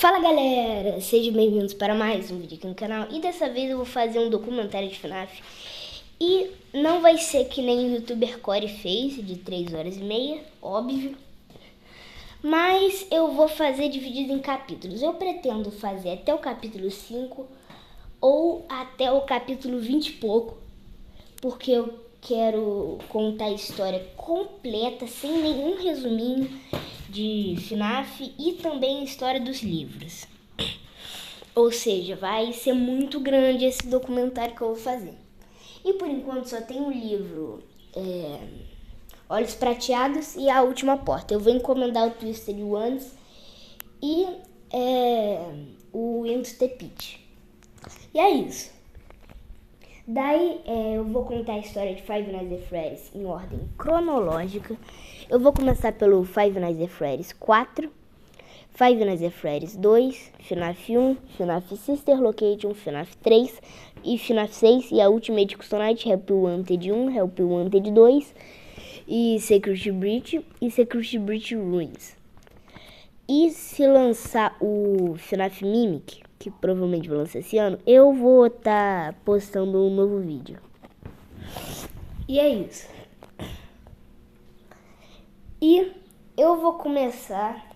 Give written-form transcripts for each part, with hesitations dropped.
Fala galera, sejam bem-vindos para mais um vídeo aqui no canal. E dessa vez eu vou fazer um documentário de FNAF. E não vai ser que nem o youtuber Corey fez, de 3 horas e meia, óbvio. Mas eu vou fazer dividido em capítulos. Eu pretendo fazer até o capítulo 5 ou até o capítulo 20 e pouco. Porque eu quero contar a história completa, sem nenhum resuminho de FNAF e também a história dos livros. Ou seja, vai ser muito grande esse documentário que eu vou fazer. E por enquanto só tem o livro Olhos Prateados e A Última Porta. Eu vou encomendar o Twisted Ones e o Into the Pit. E é isso. Daí eu vou contar a história de Five Nights at Freddy's em ordem cronológica. Eu vou começar pelo Five Nights at Freddy's 4, Five Nights at Freddy's 2, FNAF 1, FNAF Sister Location, FNAF 3 e FNAF 6 e a Ultimate Custom Night, Help Wanted 1, Help Wanted 2 e Security Breach e Security Breach Ruins. E se lançar o FNAF Mimic, que provavelmente vai lançar esse ano, eu vou estar postando um novo vídeo. E é isso. E eu vou começar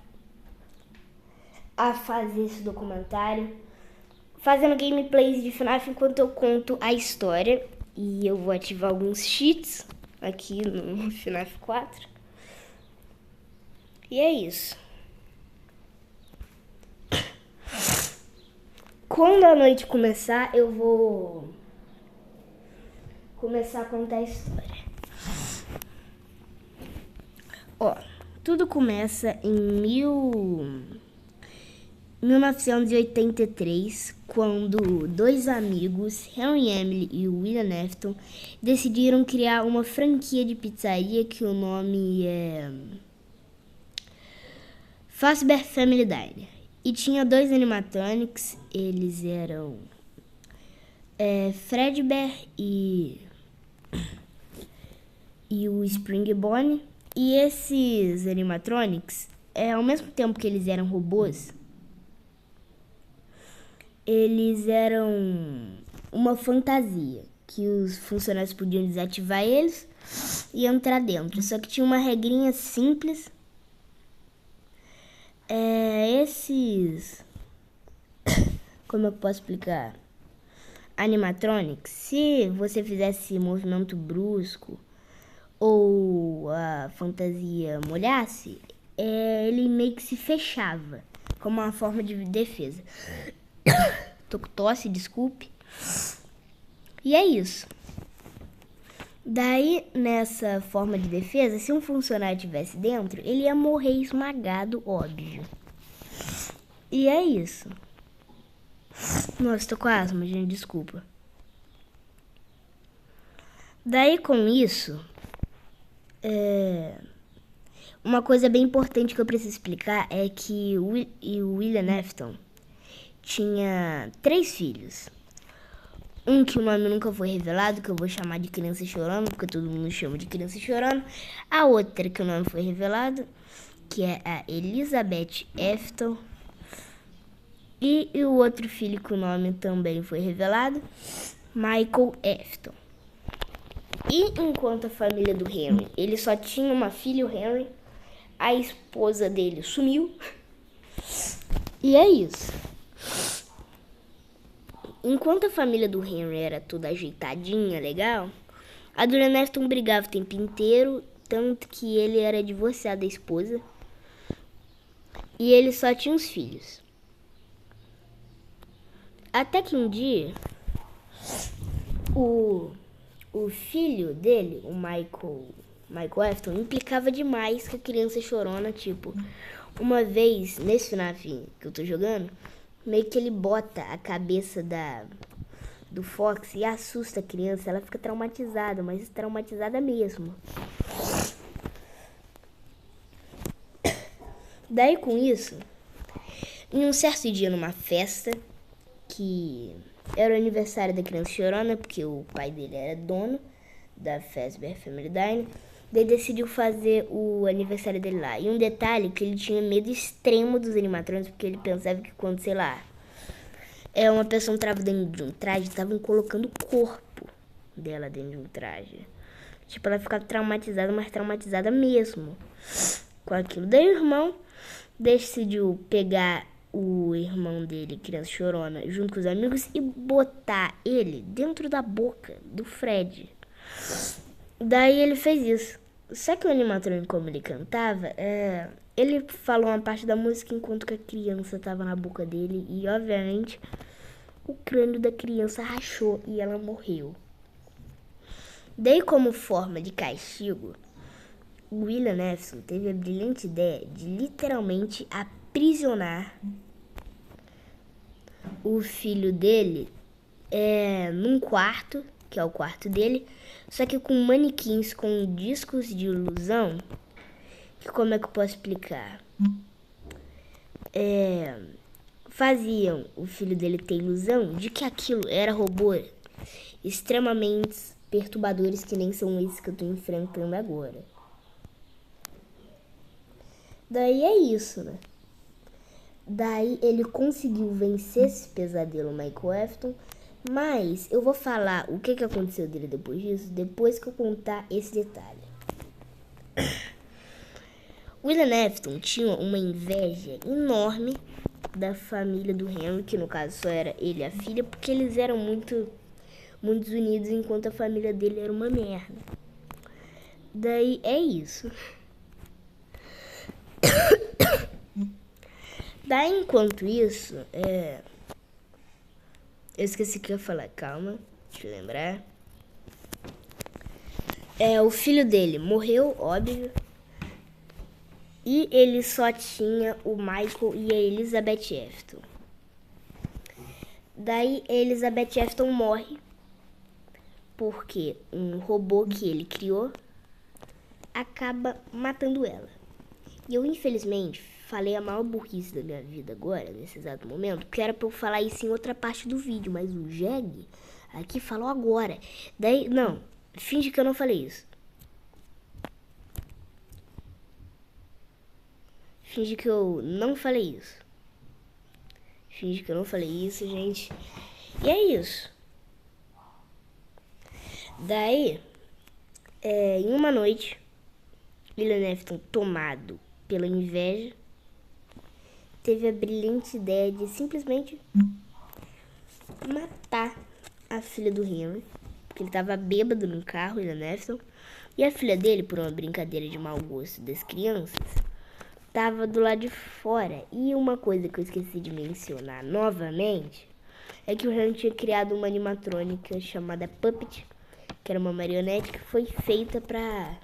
a fazer esse documentário fazendo gameplays de FNAF enquanto eu conto a história. E eu vou ativar alguns cheats aqui no FNAF 4. E é isso. Quando a noite começar, eu vou começar a contar a história. Ó, tudo começa em 1983, quando dois amigos, Henry Emily e William Afton, decidiram criar uma franquia de pizzaria que o nome é Fazbear Family Diner. E tinha dois animatronics, eles eram Fredbear e o Spring Bonnie. E esses animatronics, ao mesmo tempo que eles eram robôs, eles eram uma fantasia, que os funcionários podiam desativar eles e entrar dentro. Só que tinha uma regrinha simples. Como eu posso explicar? Animatronics, se você fizesse movimento brusco ou a fantasia molhasse, ele meio que se fechava, como uma forma de defesa. Tô com tosse, desculpe. E é isso. Daí, nessa forma de defesa, se um funcionário estivesse dentro, ele ia morrer esmagado, óbvio. E é isso. Nossa, tô com asma, gente, desculpa. Daí, com isso, uma coisa bem importante que eu preciso explicar é que o William Afton tinha 3 filhos. Um que o nome nunca foi revelado, que eu vou chamar de Criança Chorando, porque todo mundo chama de Criança Chorando. A outra que o nome foi revelado, que é a Elizabeth Afton. E o outro filho que o nome também foi revelado, Michael Afton. E enquanto a família do Henry, ele só tinha uma filha, o Henry, a esposa dele sumiu. E é isso. Enquanto a família do Henry era toda ajeitadinha, legal, a Dona Afton brigava o tempo inteiro, tanto que ele era divorciado da esposa. E ele só tinha os filhos. Até que um dia, o filho dele, o Michael Afton, implicava demais com a Criança Chorona. Tipo, uma vez, nesse FNAF que eu tô jogando, meio que ele bota a cabeça do Fox e assusta a criança. Ela fica traumatizada, mas traumatizada mesmo. Daí com isso, em um certo dia numa festa, que era o aniversário da Criança Chorona, porque o pai dele era dono da Fazbear Family Diner, Daí decidiu fazer o aniversário dele lá. E um detalhe que ele tinha medo extremo dos animatrônicos, porque ele pensava que quando, sei lá, uma pessoa entrava dentro de um traje, estavam colocando o corpo dela dentro de um traje. Tipo, ela ficava traumatizada, mas traumatizada mesmo com aquilo. Daí o irmão decidiu pegar o irmão dele, criança chorona, junto com os amigos e botar ele dentro da boca do Fred. Daí ele fez isso. Só que o animatrônico, como ele cantava, ele falou uma parte da música enquanto que a criança tava na boca dele. E, obviamente, o crânio da criança rachou e ela morreu. Daí, como forma de castigo, o William Neilson teve a brilhante ideia de literalmente aprisionar o filho dele num quarto, que é o quarto dele, só que com manequins com discos de ilusão, que como é que eu posso explicar? Faziam o filho dele ter ilusão de que aquilo era robô extremamente perturbadores, que nem são esses que eu tô enfrentando agora. Daí é isso, né? Daí ele conseguiu vencer esse pesadelo, Michael Afton. Mas eu vou falar o que aconteceu dele depois disso, depois que eu contar esse detalhe. William Afton tinha uma inveja enorme da família do Henry, que no caso só era ele e a filha, porque eles eram muito unidos, enquanto a família dele era uma merda. Daí é isso. Daí, enquanto isso, eu esqueci o que eu ia falar, calma, deixa eu lembrar. O filho dele morreu, óbvio. E ele só tinha o Michael e a Elizabeth Afton. Daí, a Elizabeth Afton morre porque um robô que ele criou acaba matando ela. E eu, infelizmente, falei a maior burrice da minha vida agora, nesse exato momento, que era pra eu falar isso em outra parte do vídeo, mas o Jeg aqui falou agora. Daí, não, finge que eu não falei isso. Finge que eu não falei isso. Finge que eu não falei isso, gente. E é isso. Daí, em uma noite, William Afton, tomado pela inveja, teve a brilhante ideia de simplesmente matar a filha do Henry, porque ele estava bêbado no carro, William Afton, e a filha dele, por uma brincadeira de mau gosto das crianças, estava do lado de fora. E uma coisa que eu esqueci de mencionar novamente é que o Henry tinha criado uma animatrônica chamada Puppet, que era uma marionete que foi feita pra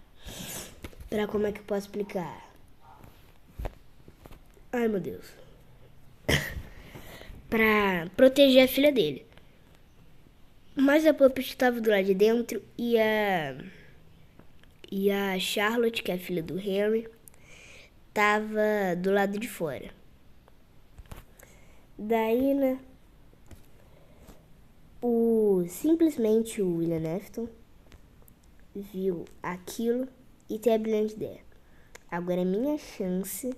como é que eu posso explicar? Ai, meu Deus. Pra proteger a filha dele. Mas a Puppet estava do lado de dentro e a Charlotte, que é a filha do Henry, estava do lado de fora. Daí, né, simplesmente o William Afton viu aquilo e teve a brilhante ideia. Agora é minha chance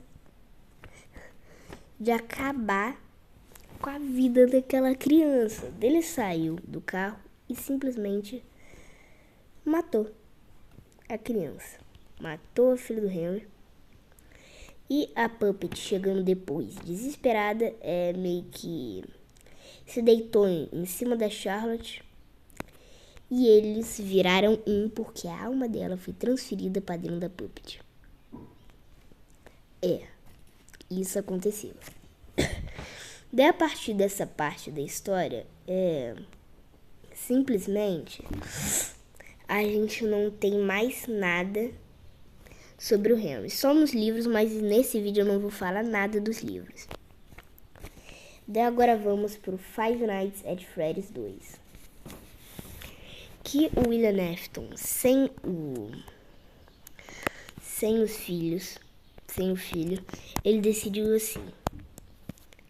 de acabar com a vida daquela criança. Ele saiu do carro e simplesmente matou a criança. Matou a filha do Henry. E a Puppet, chegando depois, desesperada, meio que se deitou em cima da Charlotte. E eles viraram porque a alma dela foi transferida para dentro da Puppet. Isso aconteceu. Daí, a partir dessa parte da história, simplesmente a gente não tem mais nada sobre o Henry. Só nos livros, mas nesse vídeo eu não vou falar nada dos livros. Daí agora vamos pro Five Nights at Freddy's 2. Que o William Afton, sem o filho, ele decidiu assim: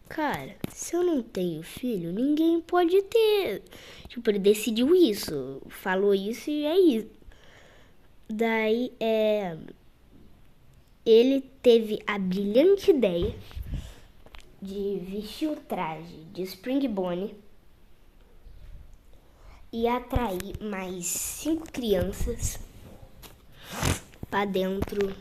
cara, se eu não tenho filho, ninguém pode ter. Tipo, ele decidiu isso, falou isso e é isso. Daí, ele teve a brilhante ideia de vestir o traje de Spring Bonnie e atrair mais 5 crianças para dentro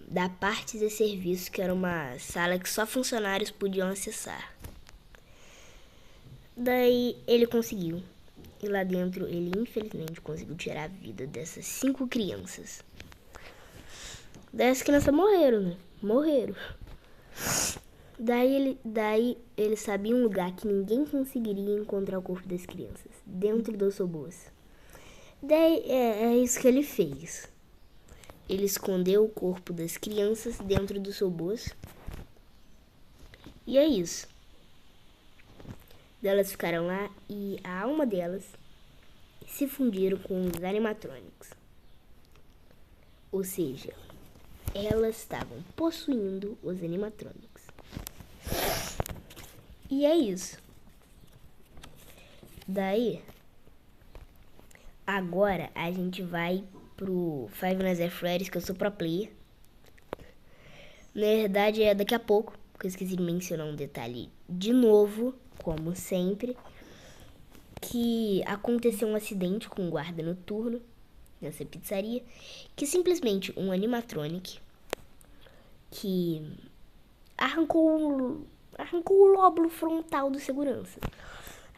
da parte de serviço, que era uma sala que só funcionários podiam acessar. Daí ele conseguiu. E lá dentro ele infelizmente conseguiu tirar a vida dessas 5 crianças. Daí as crianças morreram, né? Morreram. Daí ele sabia um lugar que ninguém conseguiria encontrar o corpo das crianças. Dentro do Sobos. Daí é isso que ele fez. Ele escondeu o corpo das crianças dentro do Sobos. E é isso. Elas ficaram lá e a alma delas se fundiram com os animatronics. Ou seja, elas estavam possuindo os animatronics. E é isso. Daí, agora a gente vai pro Five Nights at Freddy's, que eu sou pro player. Na verdade é daqui a pouco, porque eu esqueci de mencionar um detalhe de novo, como sempre, que aconteceu um acidente com um guarda noturno nessa pizzaria, que simplesmente um animatronic que arrancou o lóbulo frontal do segurança.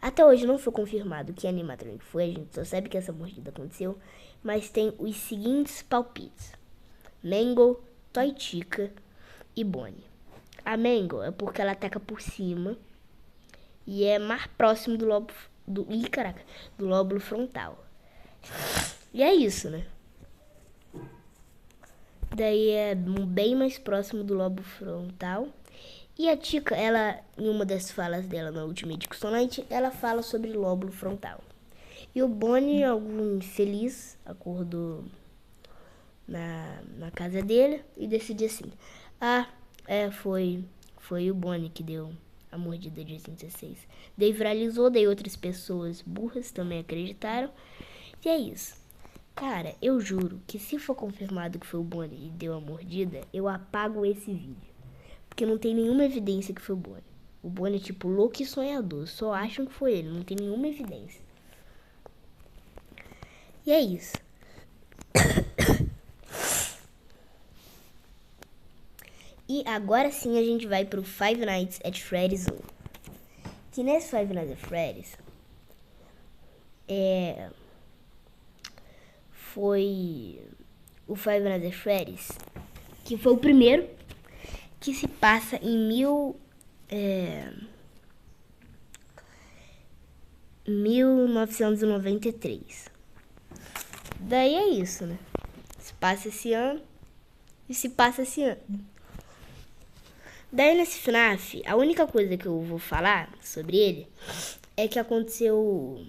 Até hoje não foi confirmado que animatronic foi, a gente só sabe que essa mordida aconteceu, mas tem os seguintes palpites: Mangle, Toy Chica e Bonnie. A Mangle é porque ela ataca por cima e é mais próximo do lóbulo frontal. E é isso, né? Daí é bem mais próximo do lóbulo frontal. E a Chica, ela, em uma das falas dela na Ultimate Custom Night, ela fala sobre lóbulo frontal. E o Bonnie, algum infeliz, acordou na casa dele e decidiu assim: foi o Bonnie que deu a mordida de 86. Daí viralizou, daí outras pessoas burras também acreditaram. E é isso. Cara, eu juro que se for confirmado que foi o Bonnie e deu a mordida, eu apago esse vídeo. Porque não tem nenhuma evidência que foi o Bonnie. O Bonnie é tipo louco e sonhador. Só acham que foi ele, não tem nenhuma evidência. E é isso. E agora sim a gente vai pro Five Nights at Freddy's 1. Que nesse Five Nights at Freddy's foi o Five Nights at Freddy's, que foi o primeiro, que se passa em 1993. Daí é isso, né? Se passa esse ano. Daí nesse FNAF, a única coisa que eu vou falar sobre ele é que aconteceu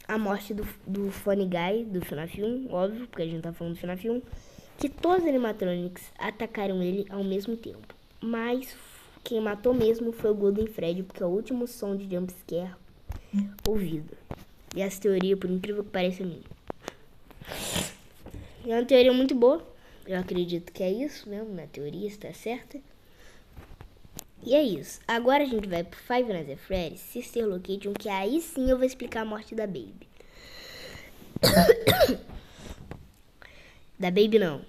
a morte do Funny Guy do FNAF 1, óbvio, porque a gente tá falando do FNAF 1, que todos os animatronics atacaram ele ao mesmo tempo. Mas quem matou mesmo foi o Golden Freddy, porque é o último som de jumpscare ouvido. E essa teoria, por incrível que pareça, é minha. É uma teoria muito boa. Eu acredito que é isso mesmo, na teoria está certa. E é isso. Agora a gente vai pro Five Nights at Freddy's Sister Location, que aí sim eu vou explicar a morte da Baby. Da Baby não.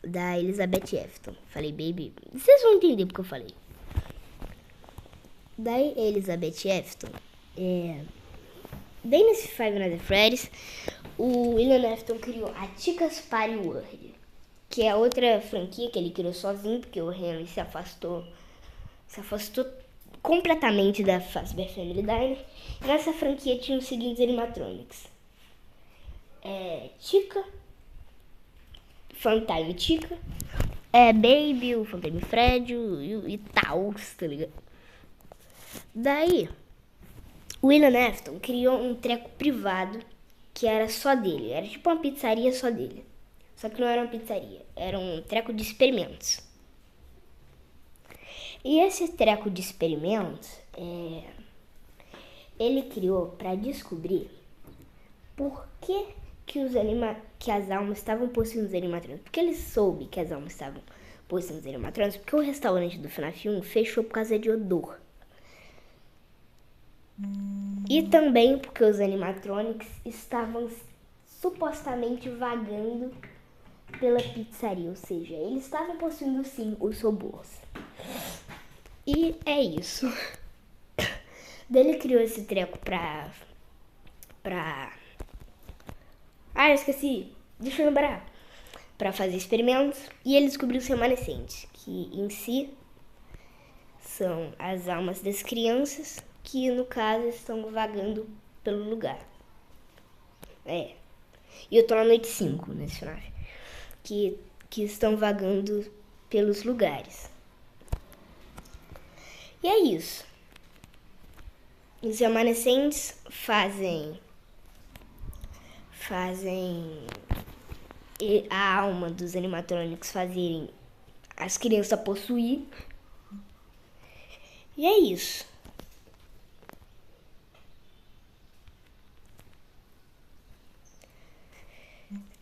Da Elizabeth Efton. Falei Baby. Vocês vão entender porque eu falei. Daí Elizabeth Efton. Daí nesse Five Nights at Freddy's, o William Afton criou a Chica's Party World, que é outra franquia que ele criou sozinho, porque o Henry se afastou completamente da Fazbear Family Diner. E nessa franquia tinha os seguintes animatronics: Chica, Funtime Chica, Baby, o Funtime Fred e tal, tá ligado? Daí, o William Afton criou um treco privado que era só dele. Era tipo uma pizzaria só dele. Só que não era uma pizzaria, era um treco de experimentos. E esse treco de experimentos, ele criou para descobrir por que que as almas estavam possuindo os animatrônicos. Porque ele soube que as almas estavam possuindo os animatrônicos, porque o restaurante do FNAF 1 fechou por causa de odor. E também porque os animatronics estavam supostamente vagando pela pizzaria, ou seja, eles estavam possuindo sim os robôs. E é isso. Daí ele criou esse treco pra... Ah, eu esqueci. Deixa eu lembrar. Pra fazer experimentos. E ele descobriu os remanescentes, que em si são as almas das crianças, que no caso estão vagando pelo lugar. E eu tô na noite 5 nesse final. Que estão vagando pelos lugares. E é isso. Os remanescentes fazem a alma dos animatrônicos fazerem as crianças possuir. E é isso.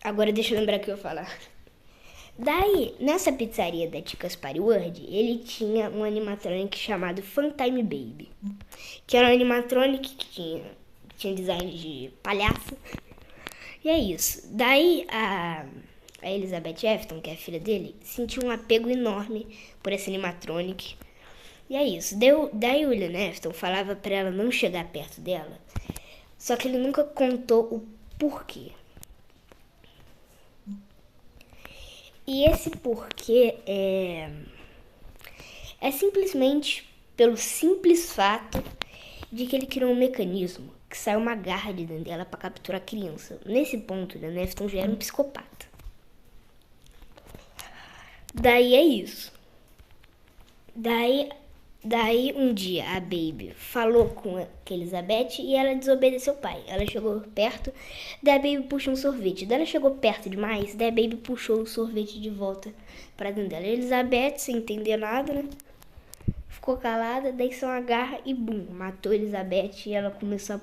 Agora deixa eu lembrar o que eu ia falar. Daí, nessa pizzaria da Ticas Party World, ele tinha um animatronic chamado Funtime Baby. Que era um animatronic que tinha design de palhaço. E é isso. Daí, a Elizabeth Efton, que é a filha dele, sentiu um apego enorme por esse animatronic. E é isso. Daí o William Afton falava pra ela não chegar perto dela. Só que ele nunca contou o porquê. E esse porquê é simplesmente pelo simples fato de que ele criou um mecanismo que sai uma garra de dentro dela para capturar a criança. Nesse ponto, o Nefton já era um psicopata. Daí é isso. Daí um dia a Baby falou com a Elizabeth e ela desobedeceu o pai. Ela chegou perto, daí a Baby puxou um sorvete. Daí ela chegou perto demais, daí a Baby puxou o sorvete de volta pra dentro dela. A Elizabeth, sem entender nada, né? Ficou calada, daí só uma garra e bum, matou a Elizabeth e ela começou a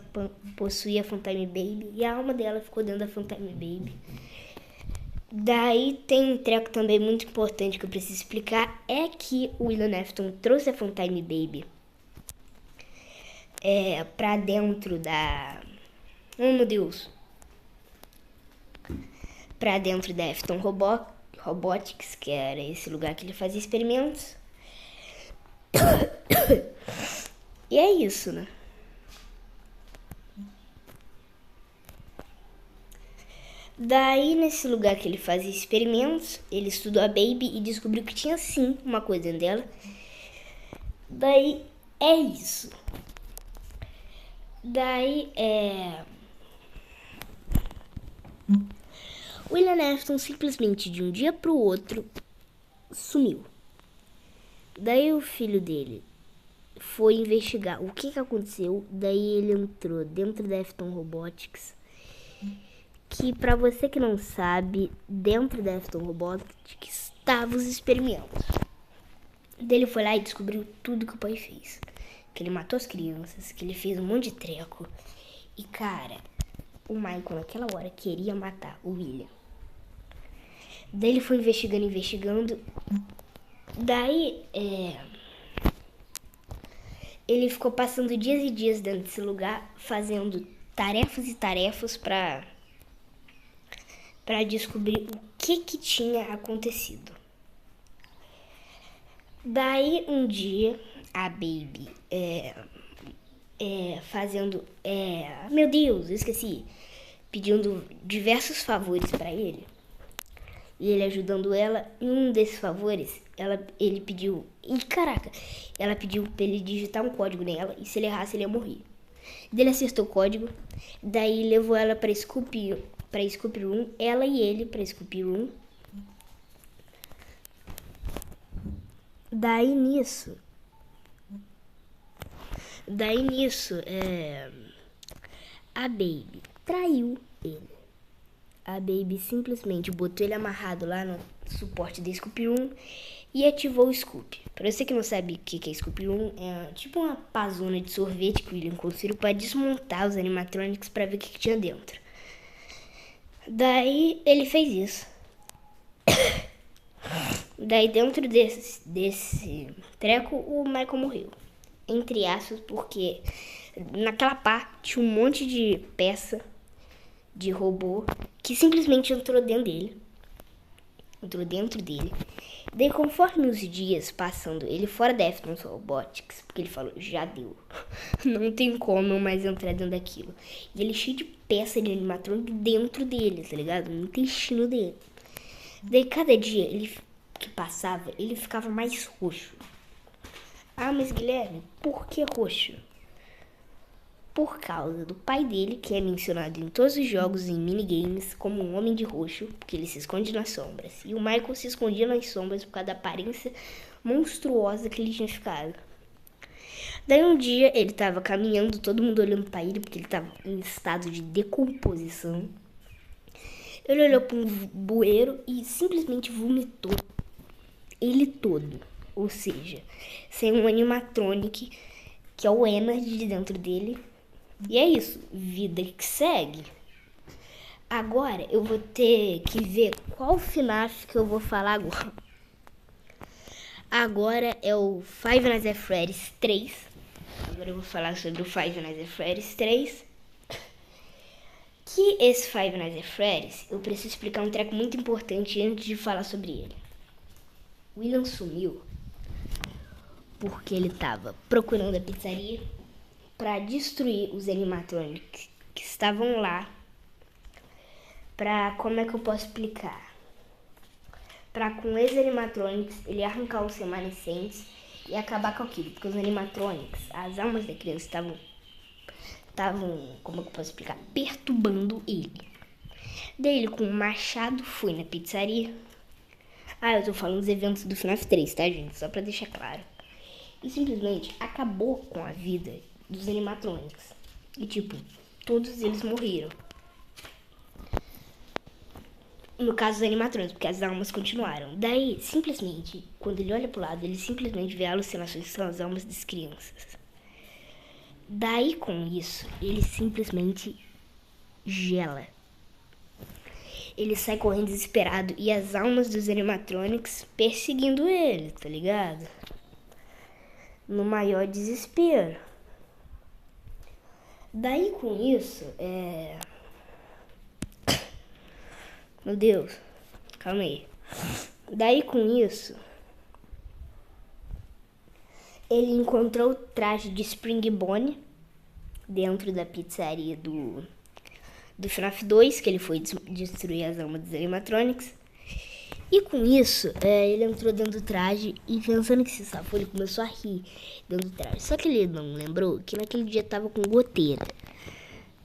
possuir a Funtime Baby. E a alma dela ficou dentro da Funtime Baby. Daí tem um treco também muito importante que eu preciso explicar, é que o William Afton trouxe a Funtime Baby pra dentro da... Oh, meu Deus! Pra dentro da Afton Robotics, que era esse lugar que ele fazia experimentos. E é isso, né? Daí, nesse lugar que ele fazia experimentos, ele estudou a Baby e descobriu que tinha sim uma coisa dentro dela. Daí, é isso. Daí, William Afton simplesmente de um dia pro outro sumiu. Daí o filho dele foi investigar o que aconteceu. Daí ele entrou dentro da Afton Robotics. Que, pra você que não sabe, dentro da Afton Robotics estavam os experimentos. Daí ele foi lá e descobriu tudo que o pai fez. Que ele matou as crianças, que ele fez um monte de treco. E, cara, o Michael naquela hora queria matar o William. Daí ele foi investigando. Daí, ele ficou passando dias e dias dentro desse lugar, fazendo tarefas e tarefas pra descobrir o que tinha acontecido. Daí, um dia, a Baby, fazendo... meu Deus, eu esqueci. Pedindo diversos favores pra ele. E ele ajudando ela. Em um desses favores, ele pediu... E caraca, ela pediu pra ele digitar um código nela. E se ele errasse, ele ia morrer. Daí ele acertou o código. Daí levou ela pra Scoop Room. Ela e ele pra Scoop Room. Daí nisso, a Baby traiu ele. A Baby simplesmente botou ele amarrado lá no suporte da Scoop Room e ativou o Scoop. Pra você que não sabe o que é Scoop Room, é tipo uma pazona de sorvete que o William construiu pra desmontar os animatronics pra ver o que tinha dentro. Daí ele fez isso. Daí dentro desse treco, o Michael morreu. Entre aspas, porque naquela parte tinha um monte de peça de robô que simplesmente entrou dentro dele. Daí, conforme os dias passando, ele fora da Athens Robotics, porque ele falou, já deu. Não tem como mais entrar dentro daquilo. E ele cheio de peça de animatrônico dentro dele, tá ligado? No intestino dele. Daí, cada dia que passava, ele ficava mais roxo. Ah, mas Guilherme, por que roxo? Por causa do pai dele, que é mencionado em todos os jogos e minigames como um homem de roxo, porque ele se esconde nas sombras. E o Michael se escondia nas sombras por causa da aparência monstruosa que ele tinha ficado. Daí um dia ele tava caminhando, todo mundo olhando pra ele, porque ele tava em estado de decomposição. Ele olhou para um bueiro e simplesmente vomitou ele todo. Ou seja, sem um animatronic, que é o Energy de dentro dele. E é isso, vida que segue. Agora eu vou ter que ver qual FNAF que eu vou falar agora. Agora é o Five Nights at Freddy's 3. Agora eu vou falar sobre o Five Nights at Freddy's 3. Que esse Five Nights at Freddy's, eu preciso explicar um treco muito importante antes de falar sobre ele. O William sumiu porque ele tava procurando a pizzaria para destruir os animatronics que estavam lá. Como é que eu posso explicar? Para com esses animatronics ele arrancar os remanescentes e acabar com aquilo, porque os animatronics, as almas da criança estavam, como é que eu posso explicar? Perturbando ele. Daí ele com um machado foi na pizzaria. Ah, eu tô falando dos eventos do FNAF 3, tá, gente? Só pra deixar claro. E simplesmente acabou com a vida dos animatronics. E tipo, todos eles morreram. No caso dos animatrônicos, porque as almas continuaram. Daí, simplesmente, quando ele olha pro lado, ele simplesmente vê alucinações que são as almas das crianças. Daí, com isso, ele simplesmente gela. Ele sai correndo desesperado e as almas dos animatrônicos perseguindo ele, tá ligado? No maior desespero. Daí, com isso, Meu Deus, calma aí. Daí com isso, ele encontrou o traje de Spring Bonnie dentro da pizzaria do FNAF 2, que ele foi destruir as almas dos animatronics. E com isso, ele entrou dentro do traje e pensando que se safou, ele começou a rir dentro do traje. Só que ele não lembrou que naquele dia tava com goteira.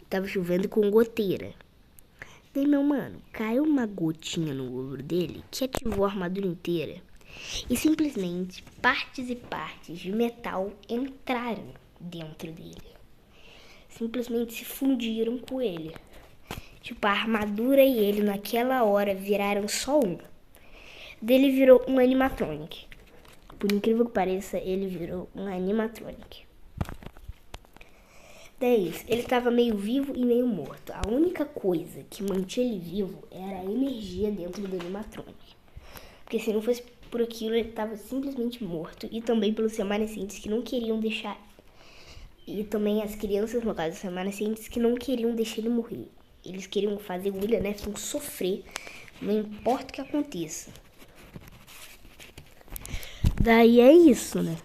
Tava chovendo com goteira. Daí, meu mano, caiu uma gotinha no ombro dele que ativou a armadura inteira. E simplesmente partes e partes de metal entraram dentro dele. Simplesmente se fundiram com ele. Tipo, a armadura e ele naquela hora viraram só um. Dele virou um animatronic. Por incrível que pareça, ele virou um animatronic. Daí isso, ele estava meio vivo e meio morto. A única coisa que mantinha ele vivo era a energia dentro do animatronic. Porque se não fosse por aquilo, ele estava simplesmente morto. E também pelos remanescentes que não queriam deixar... E também as crianças, no caso, os remanescentes que não queriam deixar ele morrer. Eles queriam fazer o William Afton sofrer, não importa o que aconteça. Daí é isso, né?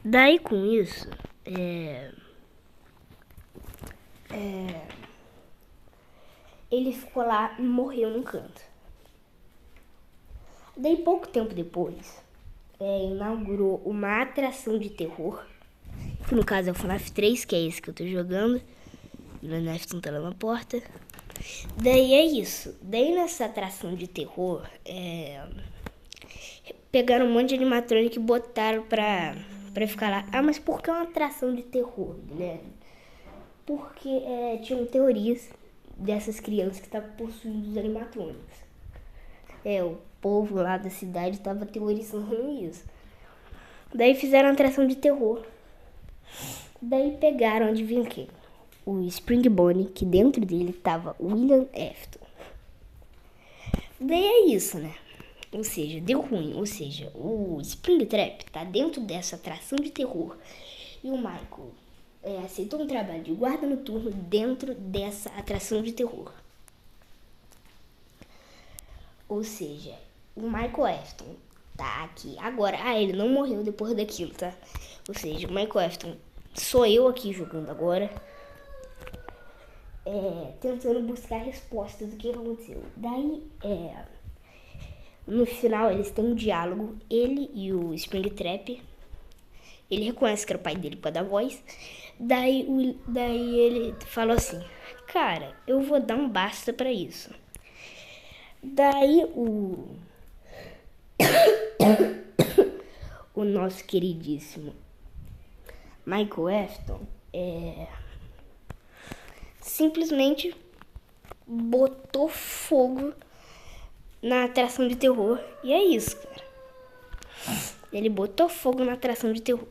Daí com isso, ele ficou lá e morreu num canto. Daí pouco tempo depois, inaugurou uma atração de terror, que no caso é o FNAF 3, que é esse que eu tô jogando. E o Afton tá lá na porta. Daí é isso. Daí nessa atração de terror, pegaram um monte de animatrônico e botaram pra ficar lá. Ah, mas por que uma atração de terror, Guilherme? Porque tinham teorias dessas crianças que estavam possuindo os animatrônicos. O povo lá da cidade estava teorizando isso. Daí fizeram uma atração de terror. Daí pegaram, adivinha quem? O Springbone, que dentro dele tava o William Afton. Daí é isso, né? Ou seja, deu ruim. Ou seja, o Springtrap tá dentro dessa atração de terror. E o Michael aceitou um trabalho de guarda noturno dentro dessa atração de terror. Ou seja, o Michael Afton tá aqui agora. Ele não morreu depois daquilo, tá? Ou seja, o Michael Afton sou eu aqui jogando agora. Tentando buscar respostas do que aconteceu. Daí, no final, eles têm um diálogo, ele e o Springtrap. Ele reconhece que era o pai dele pra dar voz. Daí ele falou assim: cara, eu vou dar um basta pra isso. Daí o nosso queridíssimo Michael Afton simplesmente botou fogo na atração de terror. E é isso, cara. Ele botou fogo na atração de terror.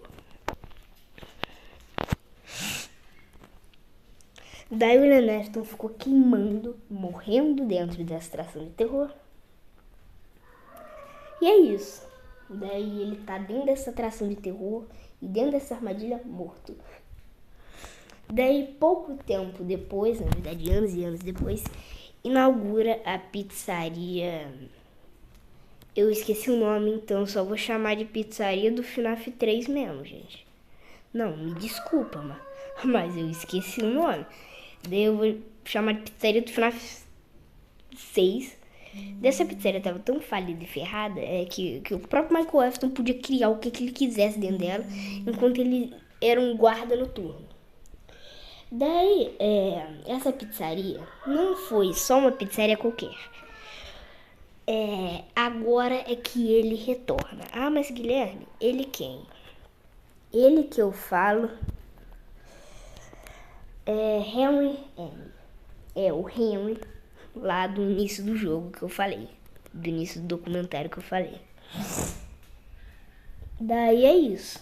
Daí o William Afton ficou queimando, morrendo dentro dessa atração de terror. E é isso. Daí ele tá dentro dessa atração de terror e dentro dessa armadilha morto. Daí pouco tempo depois, na verdade anos e anos depois, inaugura a pizzaria. Eu esqueci o nome, então só vou chamar de pizzaria do FNAF 3 mesmo, gente. Não, me desculpa, mas eu esqueci o nome. Daí eu vou chamar de pizzaria do FNAF 6. Dessa pizzaria tava tão falida e ferrada que o próprio Michael Afton podia criar o que ele quisesse dentro dela, enquanto ele era um guarda noturno. Daí, essa pizzaria não foi só uma pizzaria qualquer. Agora é que ele retorna. Ah, mas Guilherme, ele quem? Ele que eu falo é Henry M. É o Henry lá do início do jogo que eu falei. Do início do documentário que eu falei. Daí é isso.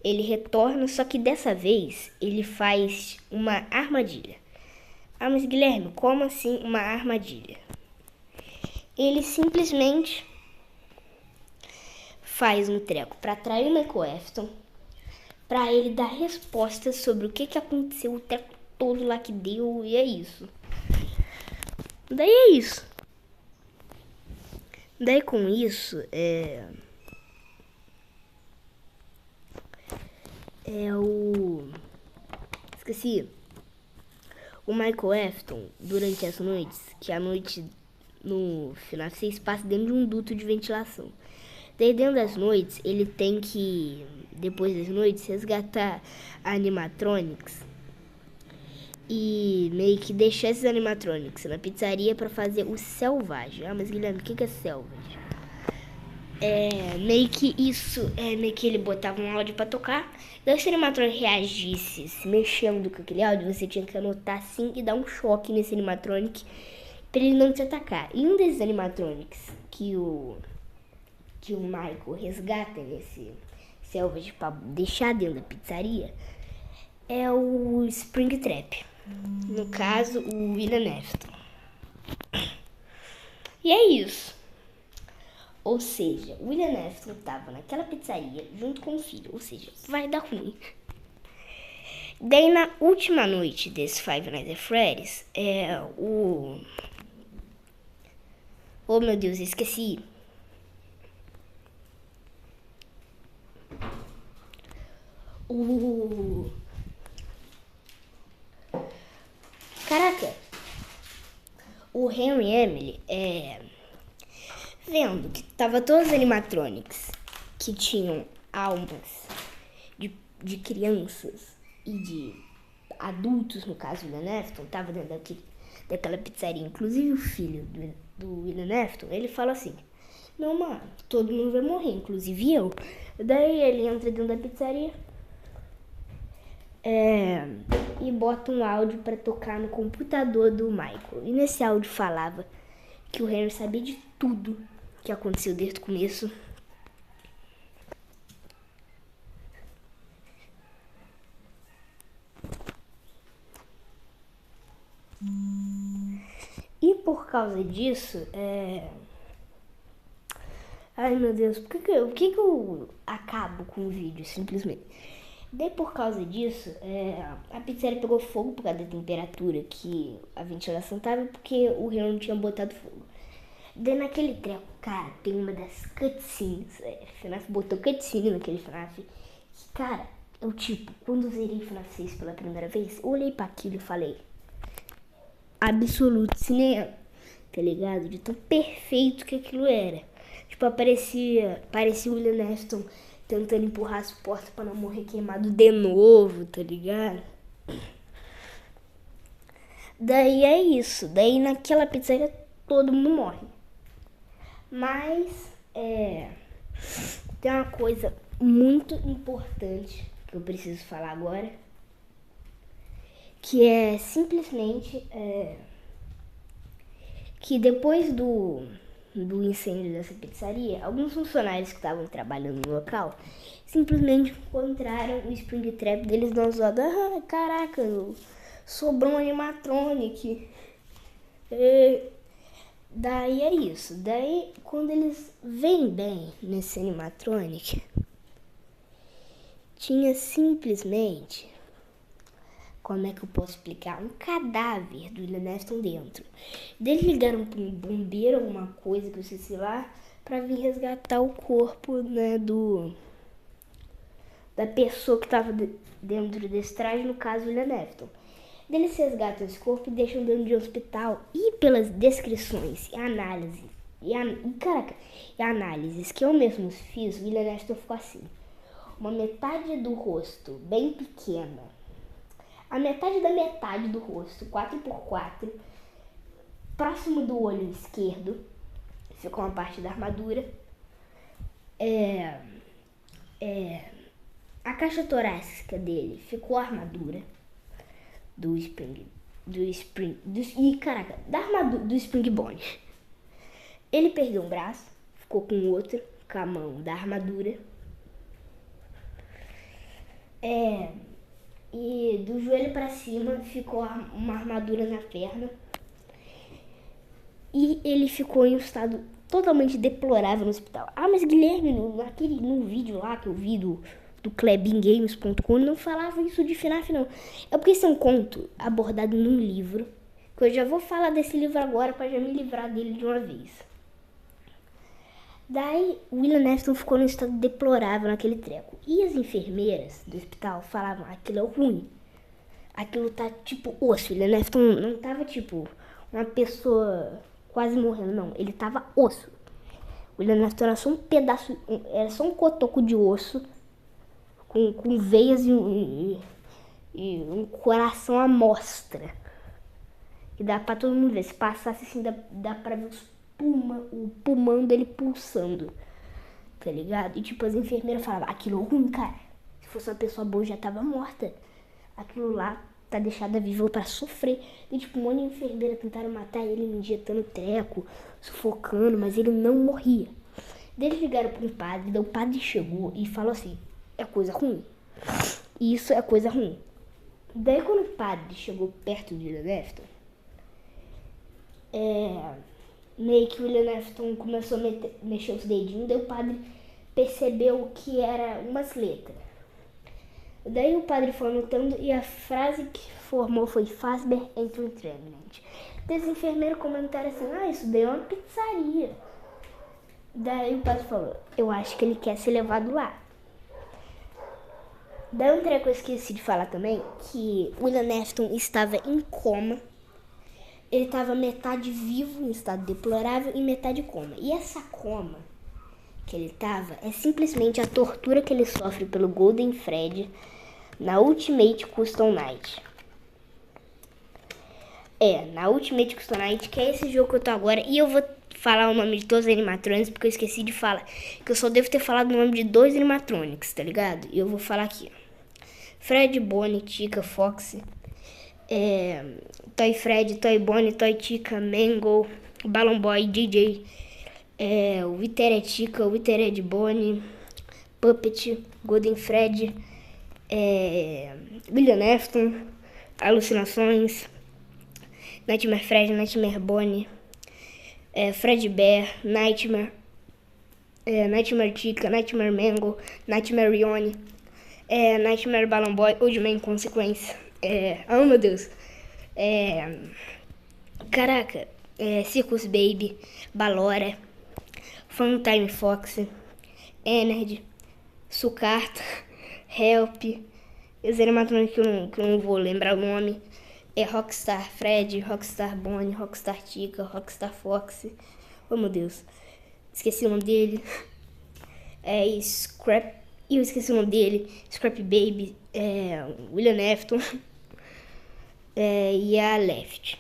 Ele retorna, só que dessa vez ele faz uma armadilha. Ah, mas Guilherme, como assim uma armadilha? Ele simplesmente faz um treco para atrair o Michael Afton, para ele dar respostas sobre o que aconteceu, o treco todo lá que deu, e é isso. Daí é isso. Daí com isso, esqueci. O Michael Afton, durante as noites, que a noite no final você passa dentro de um duto de ventilação. Daí dentro das noites, ele tem que, depois das noites, resgatar animatronics e meio que deixar esses animatronics na pizzaria pra fazer o selvagem. Ah, mas Guilherme, o que é selvagem? Meio que isso, meio que ele botava um áudio pra tocar. Daí se o animatronic reagisse se mexendo com aquele áudio, você tinha que anotar assim e dar um choque nesse animatronic pra ele não te atacar. E um desses animatronics que o Michael resgata nesse selvagem pra deixar dentro da pizzaria é o Springtrap. No caso, o William Afton. E é isso. Ou seja, o William Afton estava naquela pizzaria junto com o filho. Ou seja, vai dar ruim. Daí na última noite desse Five Nights at Freddy's, oh meu Deus, esqueci. Caraca. O Henry Emily vendo que tava todos os animatronics que tinham almas de crianças e de adultos, no caso do William Afton, tava dentro daquela pizzaria, inclusive o filho do William Afton, ele fala assim: não, mano, todo mundo vai morrer, inclusive eu. Daí ele entra dentro da pizzaria e bota um áudio pra tocar no computador do Michael. E nesse áudio falava que o Henry sabia de tudo que aconteceu desde o começo. causa disso, Ai, meu Deus, por que eu acabo com o vídeo, simplesmente? Daí, por causa disso, a pizzaria pegou fogo por causa da temperatura que a ventilação tava, porque o Rio não tinha botado fogo. Daí, naquele treco, cara, tem uma das cutscenes, FNAF botou cutscene naquele FNAF, que, cara, eu, tipo, quando zerei FNAF 6 pela primeira vez, eu olhei pra aquilo e falei, absoluto cinema, tá ligado? De tão perfeito que aquilo era. Tipo, parecia o William Afton tentando empurrar as portas pra não morrer queimado de novo, tá ligado? Daí é isso. Daí naquela pizzaria todo mundo morre. Mas, tem uma coisa muito importante que eu preciso falar agora. Que é simplesmente, que depois do incêndio dessa pizzaria, alguns funcionários que estavam trabalhando no local simplesmente encontraram o Springtrap deles dando zoada. Ah, caraca, sobrou um animatronic. Daí é isso. Daí, quando eles veem bem nesse animatronic, tinha simplesmente, como é que eu posso explicar? Um cadáver do William Afton dentro. Eles ligaram para um bombeiro, alguma coisa que eu sei lá, para vir resgatar o corpo, né, da pessoa que estava dentro desse traje, no caso, William Afton. Eles resgatam esse corpo e deixam dentro de um hospital. E pelas descrições e análises, análises que eu mesmo fiz, o William Afton ficou assim. Uma metade do rosto bem pequena. A metade da metade do rosto, 4x4, próximo do olho esquerdo, ficou uma parte da armadura. A caixa torácica dele ficou a armadura do Springbone. Ele perdeu um braço, ficou com o outro, com a mão da armadura. E do joelho pra cima ficou uma armadura na perna. E ele ficou em um estado totalmente deplorável no hospital. Ah, mas Guilherme, no vídeo lá que eu vi do Klebingames.com, não falava isso de FNAF, não. É porque esse é um conto abordado num livro, que eu já vou falar desse livro agora pra já me livrar dele de uma vez. Daí, o William Afton ficou num estado deplorável naquele treco. E as enfermeiras do hospital falavam, aquilo é ruim. Aquilo tá tipo osso. O William Afton não tava tipo uma pessoa quase morrendo, não. Ele tava osso. O William Afton era só um pedaço, era só um cotoco de osso, com veias e um coração à mostra. Que dá pra todo mundo ver. Se passasse assim, dá pra ver o pulmão dele pulsando, tá ligado? E tipo, as enfermeiras falavam, aquilo é ruim, cara. Se fosse uma pessoa boa, já tava morta. Aquilo lá tá deixada viva pra sofrer. E tipo, um monte de enfermeira tentaram matar ele, injetando treco, sufocando, mas ele não morria. Daí eles ligaram pra um padre, daí o padre chegou e falou assim, é coisa ruim. Isso é coisa ruim. Daí quando o padre chegou perto de William Afton, meio que o William Afton começou a mexer os dedinhos, daí o padre percebeu que era umas letras. Daí o padre foi anotando e a frase que formou foi Fazbear Entertainment. Daí os enfermeiros comentaram assim, isso daí é uma pizzaria. Daí o padre falou, eu acho que ele quer ser levado lá. Daí outra coisa que eu esqueci de falar também, que o William Afton estava em coma. Ele estava metade vivo, em estado deplorável, e metade coma. E essa coma que ele estava é simplesmente a tortura que ele sofre pelo Golden Freddy na Ultimate Custom Night. Na Ultimate Custom Night, que é esse jogo que eu tô agora. E eu vou falar o nome de todos os animatronics, porque eu esqueci de falar. Que eu só devo ter falado o nome de 2 animatronics, tá ligado? E eu vou falar aqui, Fred, Bonnie, Chica, Foxy, Toy Fred, Toy Bonnie, Toy Chica, Mango, Balloon Boy, DJ, Withered Chica, Withered Bonnie, Puppet, Golden Fred, William Afton, Alucinações, Nightmare Fred, Nightmare Bonnie, Fredbear, Nightmare, Nightmare Chica, Nightmare Mango, Nightmare Yoni, Nightmare Balloon Boy, Old Man Consequência. Oh meu Deus. Caraca, Circus Baby, Ballora, Funtime Fox, Energy, Sucarta, Help, os animatrônicos que eu não vou lembrar o nome. Rockstar Fred, Rockstar Bonnie, Rockstar Chica, Rockstar Fox. Oh meu Deus, esqueci o nome dele. Scrap, eu esqueci o nome dele. Scrap Baby, William Afton e a Left.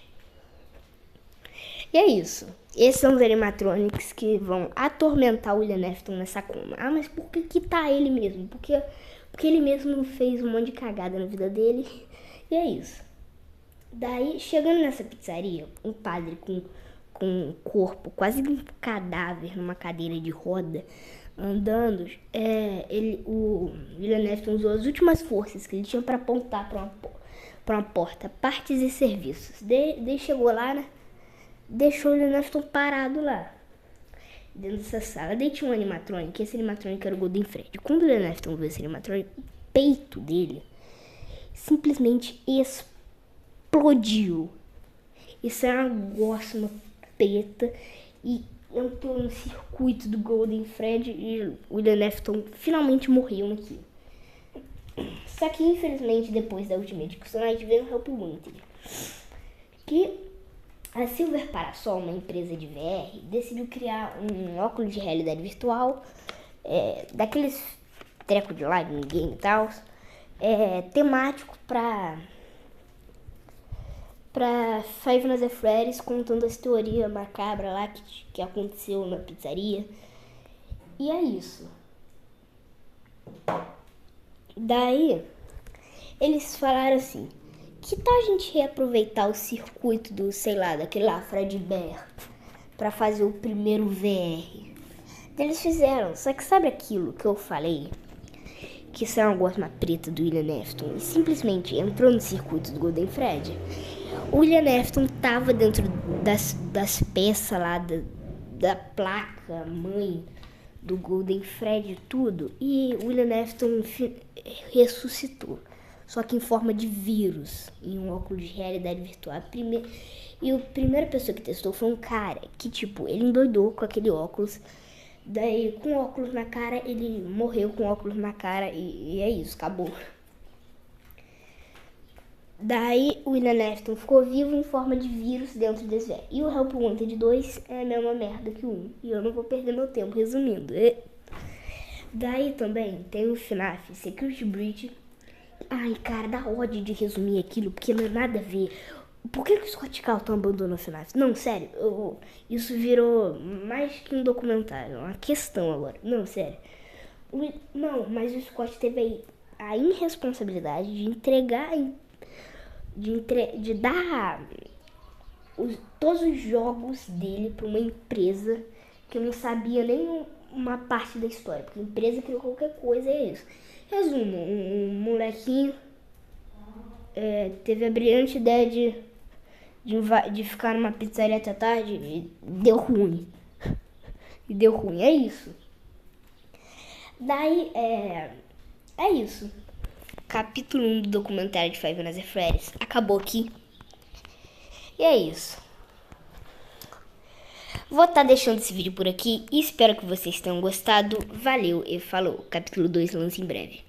E é isso. Esses são os animatronics que vão atormentar o William Afton nessa coma. Ah, mas por que tá ele mesmo? Porque ele mesmo fez um monte de cagada na vida dele. E é isso. Daí, chegando nessa pizzaria, um padre com um corpo, quase um cadáver, numa cadeira de roda, andando, o William Afton usou as últimas forças que ele tinha para apontar para uma porta, partes e serviços. Daí chegou lá, né? Deixou o William Afton parado lá, dentro dessa sala. Daí tinha um animatrônico, esse animatrônico era o Golden Freddy. Quando o William Afton viu esse animatrônico, o peito dele simplesmente explodiu. Isso era uma gosma preta e entrou no circuito do Golden Freddy e o William Afton finalmente morreu naquilo. Só que infelizmente depois da última discussão a gente veio no Help Wanted, que a Silver Parasol, uma empresa de VR, decidiu criar um óculos de realidade virtual, daqueles treco de live no game e tal, temático pra Five Nights at Freddy's, contando essa teoria macabra lá que aconteceu na pizzaria. E é isso. Daí, eles falaram assim: que tal a gente reaproveitar o circuito do, sei lá, daquele lá, Fredbear, pra fazer o primeiro VR? Eles fizeram, só que sabe aquilo que eu falei? Que isso é uma gosma preta do William Afton e simplesmente entrou no circuito do Golden Freddy. O William Afton tava dentro das peças lá, da placa mãe do Golden Freddy e tudo, e o William Afton ressuscitou. Só que em forma de vírus, em um óculos de realidade virtual. E a primeira pessoa que testou foi um cara que, ele endoidou com aquele óculos. Daí, com o óculos na cara, ele morreu com o óculos na cara e é isso, acabou. Daí, o William Afton ficou vivo em forma de vírus dentro desse velho. E o Help Wanted 2 é a mesma merda que o 1. E eu não vou perder meu tempo resumindo. Daí também tem o FNAF Security Breach. Ai, cara, dá ódio de resumir aquilo, porque não é nada a ver. Por que o Scott Calton abandonou o FNAF? Não, sério, isso virou mais que um documentário, uma questão agora. Não, sério. Não, mas o Scott teve a irresponsabilidade de entregar, de dar todos os jogos dele para uma empresa que não sabia nem uma parte da história, porque a empresa criou qualquer coisa, é isso. Resumo, um molequinho teve a brilhante ideia de ficar numa pizzaria até tarde e deu ruim. É isso. Daí, é isso. Capítulo 1 do documentário de Five Nights at Freddy's acabou aqui. E é isso. Vou estar deixando esse vídeo por aqui e espero que vocês tenham gostado. Valeu e falou. Capítulo 2 lança em breve.